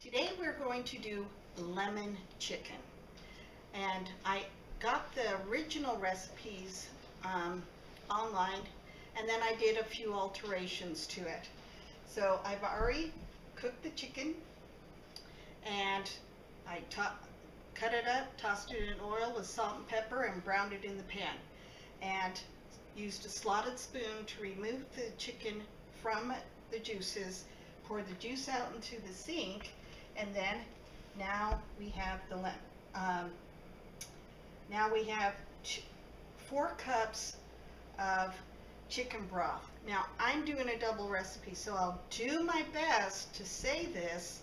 Today we're going to do lemon chicken, and I got the original recipes online, and then I did a few alterations to it. So I've already cooked the chicken, and I cut it up, tossed it in oil with salt and pepper, and browned it in the pan, and used a slotted spoon to remove the chicken from the juices, pour the juice out into the sink, and then now we have now we have 4 cups of chicken broth. Now I'm doing a double recipe, so I'll do my best to say this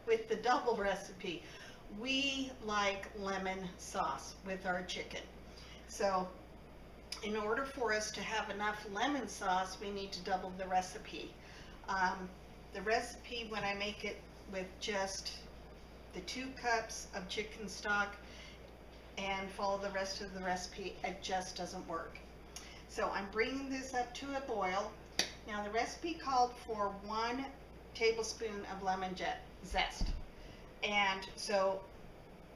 with the double recipe. We like lemon sauce with our chicken. So in order for us to have enough lemon sauce, we need to double the recipe. The recipe, when I make it with just the 2 cups of chicken stock and follow the rest of the recipe, it just doesn't work. So I'm bringing this up to a boil. Now the recipe called for 1 tablespoon of lemon zest, and so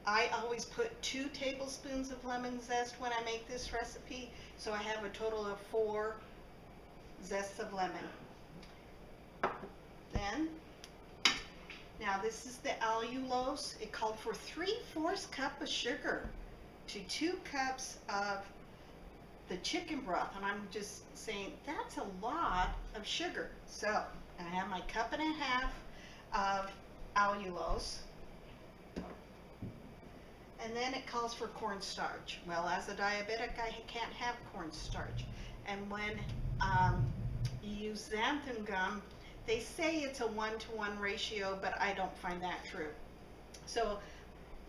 I always put 2 tablespoons of lemon zest when I make this recipe, so I have a total of 4 zests of lemon. Then, now this is the allulose. It called for 3/4 cup of sugar to 2 cups of the chicken broth, and I'm just saying that's a lot of sugar. So I have my 1.5 cups of allulose. And then it calls for cornstarch. Well, as a diabetic, I can't have cornstarch. And when you use xanthan gum, they say it's a 1-to-1 ratio, but I don't find that true. So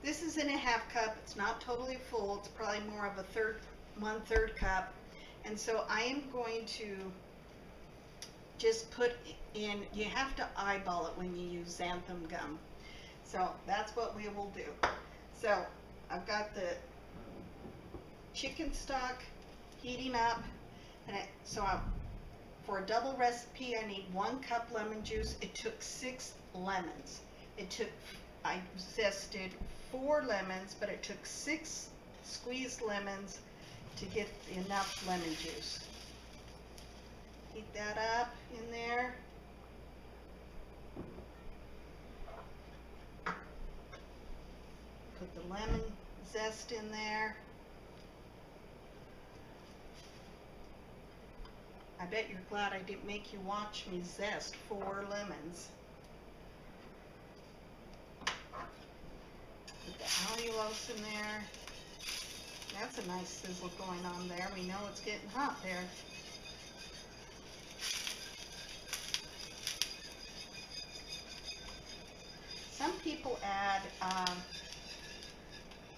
this is in a 1/2 cup. It's not totally full. It's probably more of a 1/3 cup. And so I am going to just put in, you have to eyeball it when you use xanthan gum. So that's what we will do. So I've got the chicken stock heating up, and for a double recipe, I need 1 cup lemon juice. It took 6 lemons. I zested 4 lemons, but it took 6 squeezed lemons to get enough lemon juice. Heat that up in there. Put the lemon zest in there. I bet you're glad I didn't make you watch me zest 4 lemons. Put the allulose in there. That's a nice sizzle going on there. We know it's getting hot there. Some people add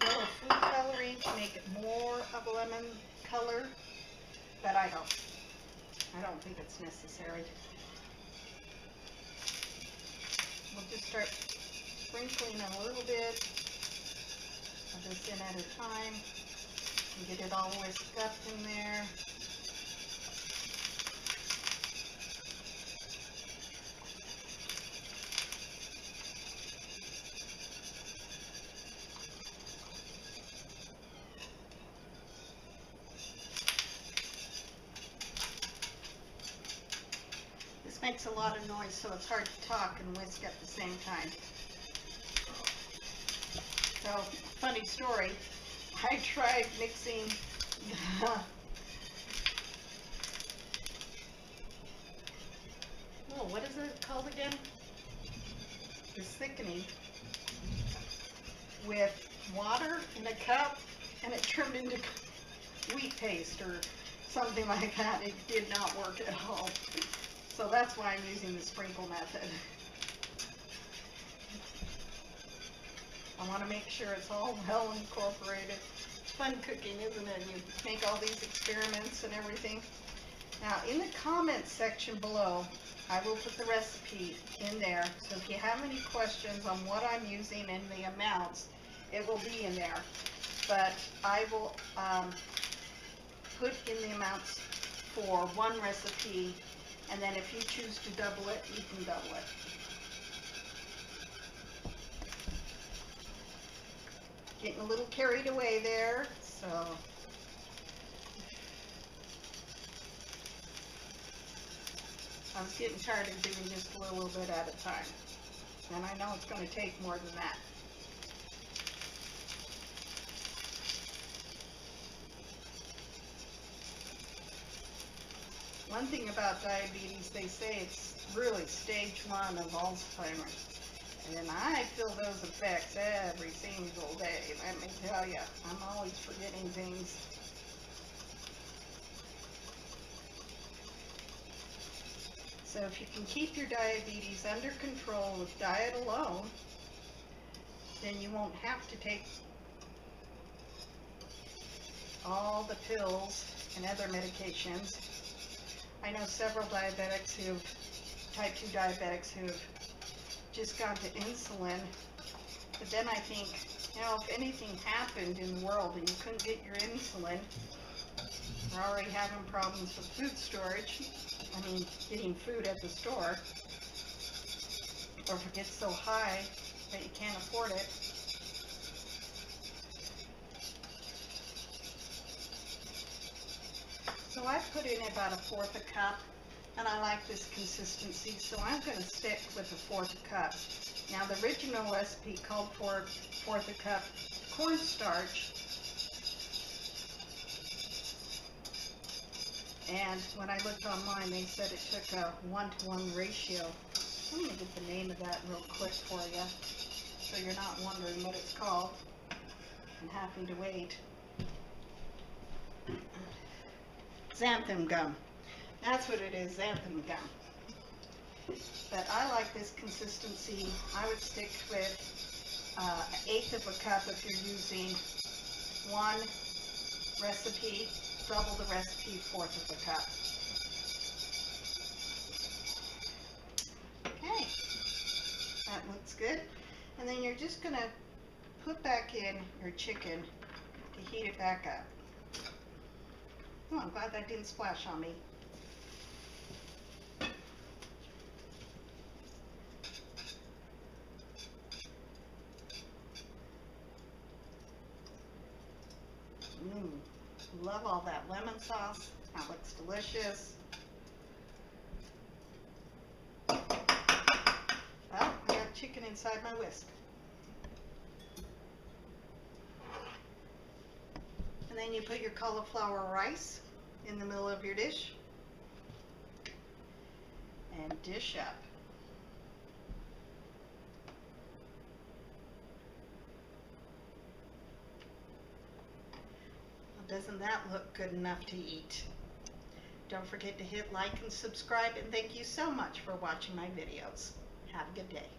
little food coloring to make it more of a lemon color, but I don't think it's necessary. We'll just start sprinkling a little bit of this in at a time and get it all whisked up in there. Makes a lot of noise, so it's hard to talk and whisk at the same time. So, funny story, I tried mixing what is it called again? This thickening with water in a cup, and it turned into wheat paste or something like that. It did not work at all. So that's why I'm using the sprinkle method. I want to make sure it's all well incorporated. It's fun cooking, isn't it? You make all these experiments and everything. Now, in the comments section below, I will put the recipe in there. So if you have any questions on what I'm using and the amounts, it will be in there. But I will put in the amounts for 1 recipe. And then if you choose to double it, you can double it. a little carried away there, so I was getting tired of doing just a little bit at a time. And I know it's going to take more than that. One thing about diabetes, they say it's really stage 1 of Alzheimer's. And I feel those effects every single day. Let me tell you, I'm always forgetting things. So if you can keep your diabetes under control with diet alone, then you won't have to take all the pills and other medications. I know several diabetics type 2 diabetics who've just gone to insulin, but then I think, you know, if anything happened in the world and you couldn't get your insulin, you're already having problems with food storage, getting food at the store, or if it gets so high that you can't afford it. So I put in about 1/4 cup, and I like this consistency, so I'm going to stick with 1/4 cup. Now the original recipe called for 1/4 cup cornstarch, and when I looked online they said it took a 1-to-1 ratio. I'm going to get the name of that real quick for you, so you're not wondering what it's called and having to wait. Xanthan gum. That's what it is, xanthan gum. But I like this consistency. I would stick with 1/8 of a cup if you're using one recipe, double the recipe, 1/4 of a cup. Okay, that looks good. And then you're just going to put back in your chicken to heat it back up. Oh, I'm glad that didn't splash on me. Love all that lemon sauce. That looks delicious. Well, I got chicken inside my whisk. And then you put your cauliflower rice in the middle of your dish and dish up. Well, doesn't that look good enough to eat? Don't forget to hit like and subscribe, and thank you so much for watching my videos. Have a good day.